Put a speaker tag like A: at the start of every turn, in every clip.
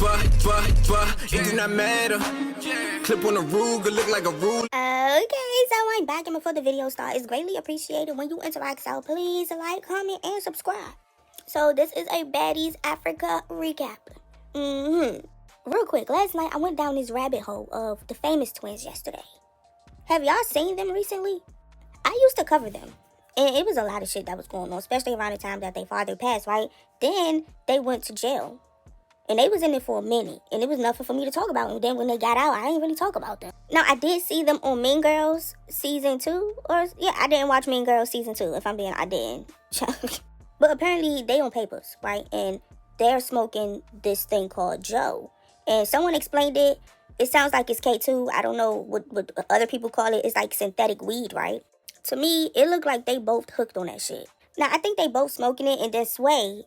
A: It do not matter. Clip on a Ruger, look like a rule.
B: Okay, so I'm back, and before the video starts, it's greatly appreciated when you interact, so please like, comment, and subscribe. So this is a Baddies Africa recap. Real quick, last night I went down this rabbit hole of the famous twins yesterday. Have y'all seen them recently? I used to cover them, and it was a lot of shit that was going on, especially around the time that their father passed, right? Then they went to jail. And they was in it for a minute. And it was nothing for me to talk about. And then when they got out, I didn't really talk about them. Now, I did see them on Mean Girls Season 2. I didn't watch Mean Girls Season 2. If I'm being, I didn't. But apparently, they on papers, right? And they're smoking this thing called Joe. And someone explained it. It sounds like it's K2. I don't know what other people call it. It's like synthetic weed, right? To me, it looked like they both hooked on that shit. Now, I think they both smoking it. And then Sway,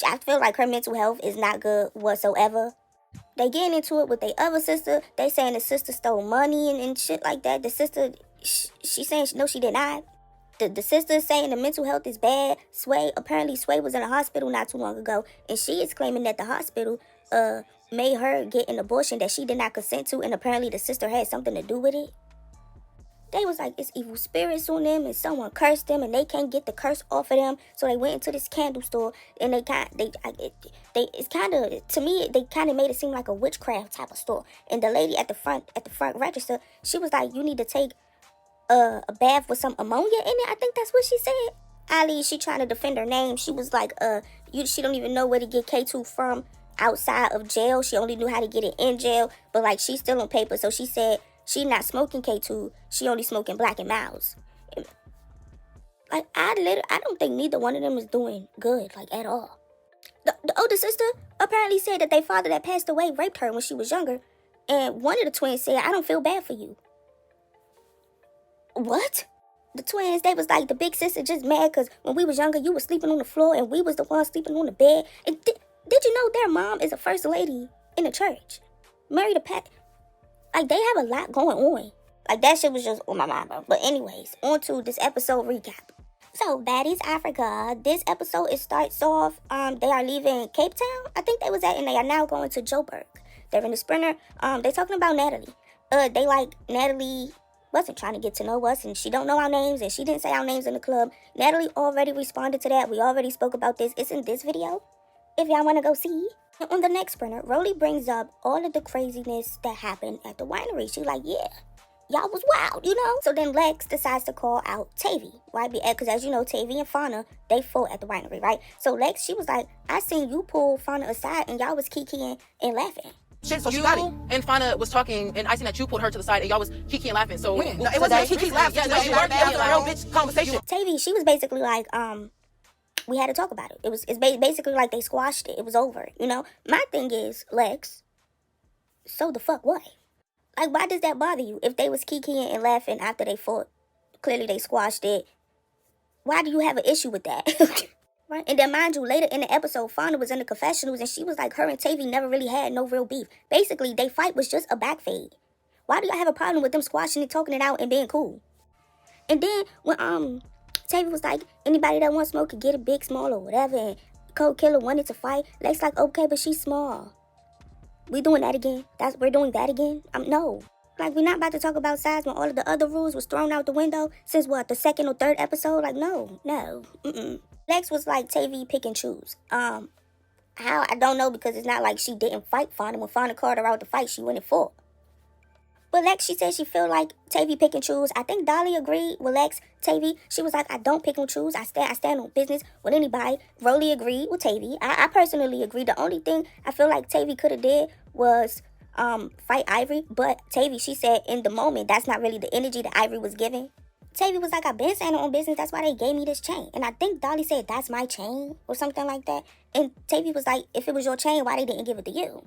B: I feel like her mental health is not good whatsoever. They getting into it with their other sister. They saying the sister stole money and shit like that. The sister, she saying no, she did not. The sister is saying the mental health is bad. Apparently Sway was in a hospital not too long ago. And she is claiming that the hospital made her get an abortion that she did not consent to. And apparently the sister had something to do with it. They was like, it's evil spirits on them, and someone cursed them, and they can't get the curse off of them. So they went into this candle store, and they kind of made it seem like a witchcraft type of store. And the lady at the front register, she was like, you need to take a bath with some ammonia in it. I think that's what she said. Ali, she trying to defend her name. She was like, she don't even know where to get K2 from outside of jail. She only knew how to get it in jail, but like she's still on paper. So she said she not smoking K2. She only smoking Black and Miles. Like, I don't think neither one of them is doing good, like, at all. The older sister apparently said that their father that passed away raped her when she was younger. And one of the twins said, I don't feel bad for you. What? The twins, they was like, the big sister just mad because when we was younger, you was sleeping on the floor and we was the ones sleeping on the bed. And did you know their mom is a first lady in the church? Married a pet. Like, they have a lot going on. Like, that shit was just on my mind, bro. But anyways, on to this episode recap. So, Baddies Africa. This episode, it starts off, they are leaving Cape Town. I think they was at, and they are now going to Joburg. They're in the Sprinter. They talking about Natalie. They like, Natalie wasn't trying to get to know us, and she don't know our names, and she didn't say our names in the club. Natalie already responded to that. We already spoke about this. It's in this video, if y'all want to go see. On the next Sprinter, Rollie brings up all of the craziness that happened at the winery. She like, yeah, y'all was wild, you know? So then Lex decides to call out Tavi, right? Because as you know, Tavi and Fania, they fought at the winery, right? So Lex, she was like, I seen you pull Fania aside and y'all was kikiing and laughing.
C: Shit, so she got it. And Fania was talking, and I seen that you pulled her to the side, and y'all was kiki and laughing. So
D: when? No, it wasn't kiki laughing.
C: Yeah, you worked out a real bitch conversation.
B: Tavi, she was basically like, we had to talk about it. It's basically like they squashed it. It was over, you know? My thing is, Lex, so the fuck what? Like, why does that bother you? If they was kikiing and laughing after they fought, clearly they squashed it. Why do you have an issue with that? Right? And then, mind you, later in the episode, Fania was in the confessionals, and she was like, her and Tavi never really had no real beef. Basically, they fight was just a back fade. Why do y'all have a problem with them squashing it, talking it out, and being cool? And then, when, Tavi was like, anybody that wants smoke could get it, big, small, or whatever. And Cold Killer wanted to fight. Lex like, okay, but she's small. We doing that again? We're doing that again? No. Like, we're not about to talk about size when all of the other rules was thrown out the window since, what, the second or third episode? Like, no. Lex was like, Tavi pick and choose. How? I don't know, because it's not like she didn't fight Fania. When Fania called her out to fight, she went and fought. But Lex, she said she feel like Tavi pick and choose. I think Dolly agreed with Lex. Tavi, she was like, I don't pick and choose. I stand on business with anybody. Rollie agreed with Tavi. I personally agree. The only thing I feel like Tavi could have did was fight Ivory. But Tavi, she said in the moment, that's not really the energy that Ivory was giving. Tavi was like, I've been standing on business. That's why they gave me this chain. And I think Dolly said, that's my chain or something like that. And Tavi was like, if it was your chain, why they didn't give it to you?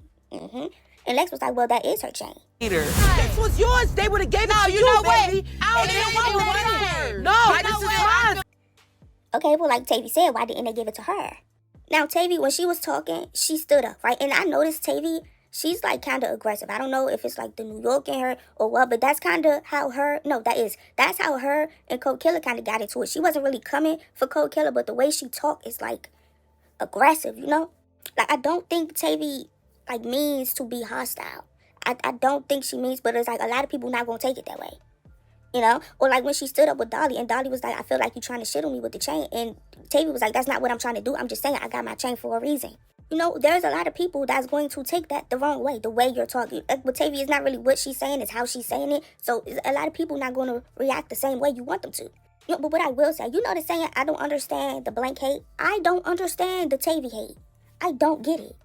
B: And Lex was like, well, that is her chain.
D: This was yours. They would have gave it to you, baby. I didn't want it. No, this is mine.
B: Okay, well, like Tavi said, why didn't they give it to her? Now, Tavi, when she was talking, she stood up, right? And I noticed Tavi, she's like kind of aggressive. I don't know if it's like the New York in her or what, but that's kind of how that's how her and Cold Killer kind of got into it. She wasn't really coming for Cold Killer, but the way she talked is like aggressive, you know? Like, I don't think Tavi like means to be hostile. I don't think she means, but it's like a lot of people not gonna take it that way. You know? Or like when she stood up with Dolly and Dolly was like, I feel like you're trying to shit on me with the chain. And Tavi was like, that's not what I'm trying to do. I'm just saying I got my chain for a reason. You know, there's a lot of people that's going to take that the wrong way, the way you're talking. Like with Tavi, it's not really what she's saying, it's how she's saying it. So a lot of people not going to react the same way you want them to. You know, but what I will say, you know the saying, I don't understand the blank hate? I don't understand the Tavi hate. I don't get it.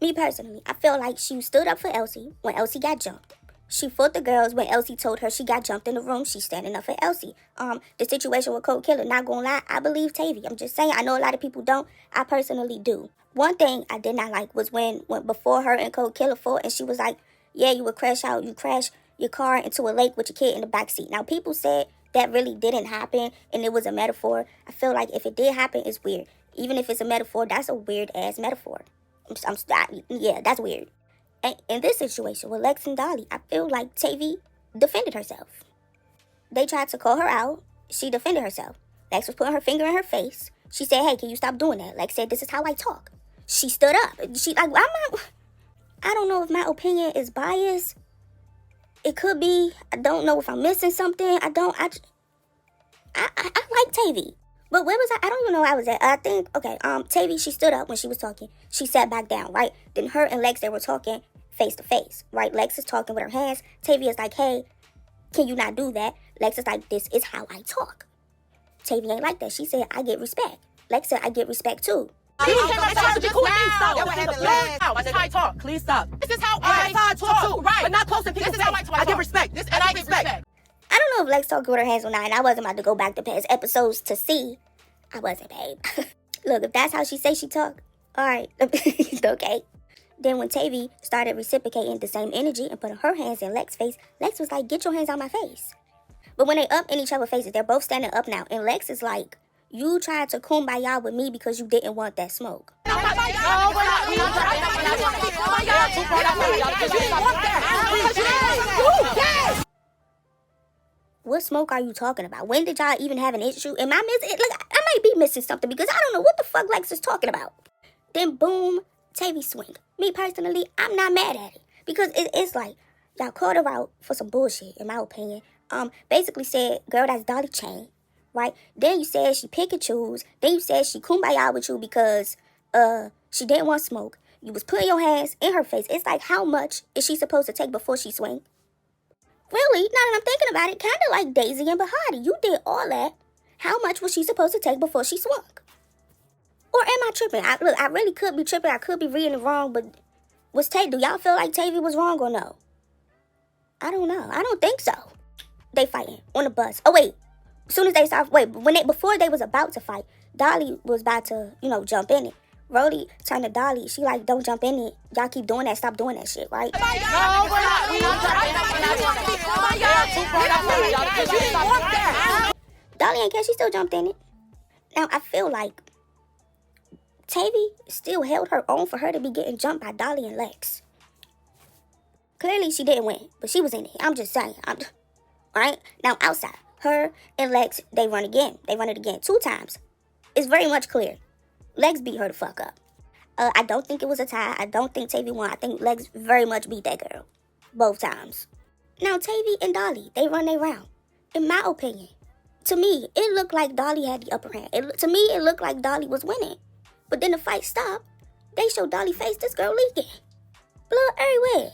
B: Me personally, I feel like she stood up for Elsie when Elsie got jumped. She fought the girls when Elsie told her she got jumped in the room. She's standing up for Elsie. The situation with Cold Killer, not gonna lie, I believe Tavi. I'm just saying, I know a lot of people don't. I personally do. One thing I did not like was when before her and Cold Killer fought, and she was like, yeah, you would crash your car into a lake with your kid in the backseat. Now, people said that really didn't happen, and it was a metaphor. I feel like if it did happen, it's weird. Even if it's a metaphor, that's a weird-ass metaphor. Yeah, that's weird. And in this situation with Lex and Dolly, I feel like Tavi defended herself. They tried to call her out. She defended herself. Lex was putting her finger in her face. She said, hey, can you stop doing that? Lex said, this is how I talk. She stood up. She like, I don't know if my opinion is biased. It could be. I don't know if I'm missing something. I like Tavi. But where was I? I don't even know where I was at. I think, okay, Tavi, she stood up when she was talking. She sat back down, right? Then her and Lex, they were talking face to face, right? Lex is talking with her hands. Tavi is like, hey, can you not do that? Lex is like, this is how I talk. Tavi ain't like that. She said, I get respect. Lex said, I get respect too.
D: You came outside to be cool with me. Stop.
C: This is how I talk.
D: Please stop.
C: This is how I
D: talk too.
C: Right.
D: But not close to people's
C: This is how I
D: face.
C: talk.
D: I give respect.
C: And I give respect.
B: I don't know if Lex talking with her hands or not, and I wasn't about to go back to past episodes to see. I wasn't, babe. Look, if that's how she say she talk, all right, okay. Then when Tavi started reciprocating the same energy and putting her hands in Lex's face, Lex was like, get your hands on my face. But when they up in each other's faces, they're both standing up now, and Lex is like, you tried to kumbaya with me because you didn't want that smoke. What smoke are you talking about? When did y'all even have an issue? Am I missing? Look, I might be missing something because I don't know what the fuck Lex is talking about. Then boom, Tavi swing. Me personally, I'm not mad at it because it's like y'all called her out for some bullshit, in my opinion. Basically said, girl, that's Dolly chain, right? Then you said she pick and choose. Then you said she kumbaya with you because she didn't want smoke. You was putting your hands in her face. It's like, how much is she supposed to take before she swing? Really, now that I'm thinking about it, kind of like Daisy and Bahati. You did all that. How much was she supposed to take before she swung? Or am I tripping? I really could be tripping. I could be reading it wrong, but do y'all feel like Tavi was wrong or no? I don't know. I don't think so. They fighting on the bus. Oh, wait. As soon as they start, before they was about to fight, Dolly was about to, jump in it. Rollie turned to Dolly. She like, don't jump in it. Y'all keep doing that. Stop doing that shit, right? Dolly ain't care. She still jumped in it. Now, I feel like Tavi still held her own for her to be getting jumped by Dolly and Lex. Clearly, she didn't win, but she was in it. I'm just saying. Right? Now, outside, her and Lex, they run again. They run it again 2 times. It's very much clear. Lex beat her the fuck up. I don't think it was a tie. I don't think Tavi won. I think Lex very much beat that girl. Both times. Now, Tavi and Dolly, they run their round. In my opinion, to me, it looked like Dolly had the upper hand. To me, it looked like Dolly was winning. But then the fight stopped. They showed Dolly face this girl leaking. Blood everywhere.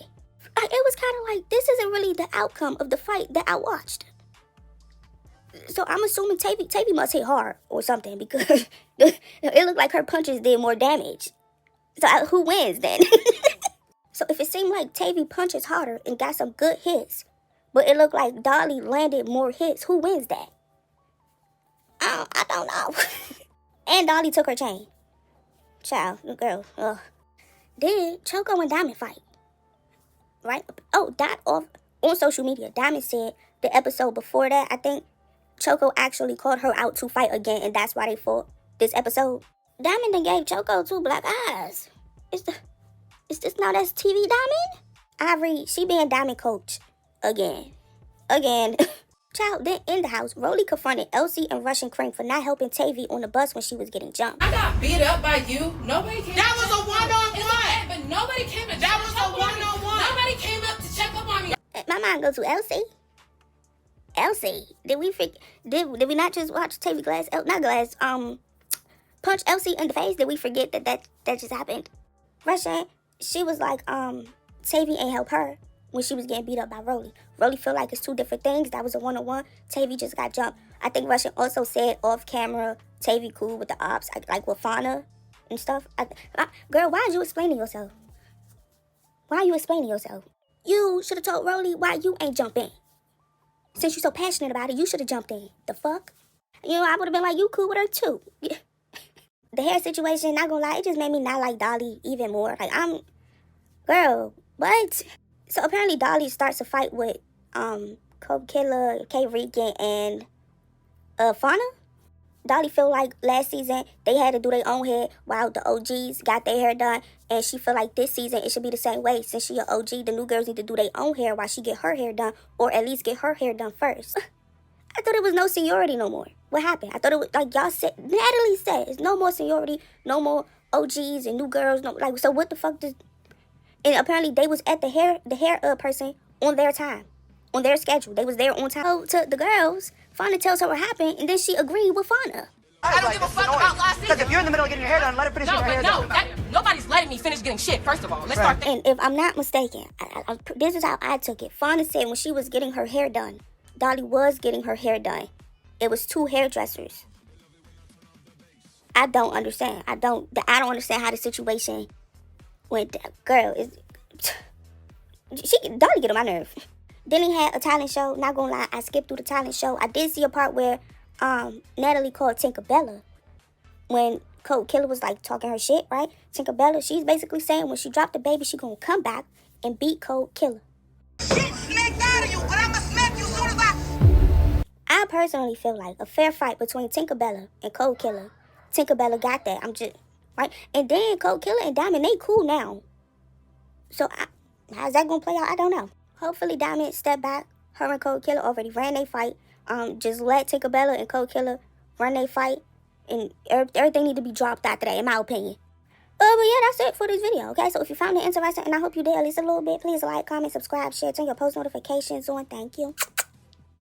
B: It was kind of like, this isn't really the outcome of the fight that I watched. So I'm assuming Tavi must hit hard or something because it looked like her punches did more damage. So who wins then? So if it seemed like Tavi punches harder and got some good hits, but it looked like Dolly landed more hits, who wins that? I don't know. And Dolly took her chain. Child, the girl. Ugh. Then Choco and Diamond fight. Right? Oh, on social media, Diamond said the episode before that, I think, Choco actually called her out to fight again, and that's why they fought this episode. Diamond then gave Choco 2 black eyes. Is this now that's TV Diamond? Ivory, she being Diamond coach. Again. Child, then in the house, Rollie confronted Elsie and Russian Cream for not helping Tavi on the bus when she was getting jumped.
E: I got beat up by you. Nobody came.
D: That was a one-on-one.
E: But nobody came to
D: That
B: mind go to Elsie. Elsie. Did we not just watch Tavi punch Elsie in the face? Did we forget that just happened? Russian, she was like, Tavi ain't help her when she was getting beat up by Rollie. Rollie feel like it's two different things. That was a one-on-one. Tavi just got jumped. I think Russian also said off camera, Tavi cool with the ops, like with Fania and stuff. Girl, why are you explaining yourself? Why are you explaining yourself? You should have told Rollie why you ain't jump in. Since you're so passionate about it, you should have jumped in. The fuck? You know, I would have been like, you cool with her too. The hair situation, not gonna lie, it just made me not like Dolly even more. Like, girl, what? So apparently Dolly starts a fight with Coke Killer, K Rican, and Fania. Dolly feel like last season they had to do their own hair while the OGs got their hair done, and she feel like this season it should be the same way. Since she an OG, the new girls need to do their own hair while she get her hair done, or at least get her hair done first. I thought it was no seniority no more. What happened? I thought it was like y'all said. Natalie said it's no more seniority, no more OGs and new girls. No, like, so what the fuck does? And apparently they was at the hair person on their time, on their schedule. They was there on time. So to the girls, Fania tells her what happened, and then she agreed with Fania.
C: I don't give a fuck about last season.
D: Because if you're in the middle of getting your hair done, let her finish your hair done.
C: Nobody's letting me finish getting shit, first of all. Let's start there.
B: And if I'm not mistaken, this is how I took it. Fania said when she was getting her hair done, Dolly was getting her hair done. It was two hairdressers. I don't understand. I don't understand how the situation went down. Girl, Dolly get on my nerve. Then he had a talent show. Not gonna lie, I skipped through the talent show. I did see a part where Natalie called Tinkerbella when Coke Killer was like talking her shit, right? Tinkerbella, she's basically saying when she dropped the baby, she gonna come back and beat Coke Killer.
E: Shit smacked out of you, but I'ma smack you soon as
B: I personally feel like a fair fight between Tinkerbella and Coke Killer. Tinkerbella got that. I'm just right, and then Coke Killer and Diamond, they cool now. So how's that gonna play out? I don't know. Hopefully Diamond step back. Her and Coke Killer already ran their fight. Just let Tinkerbella and Coke Killer run their fight, and everything need to be dropped after that, in my opinion. But yeah, that's it for this video, okay? So if you found it interesting, and I hope you did at least a little bit, please like, comment, subscribe, share, turn your post notifications on. Thank you.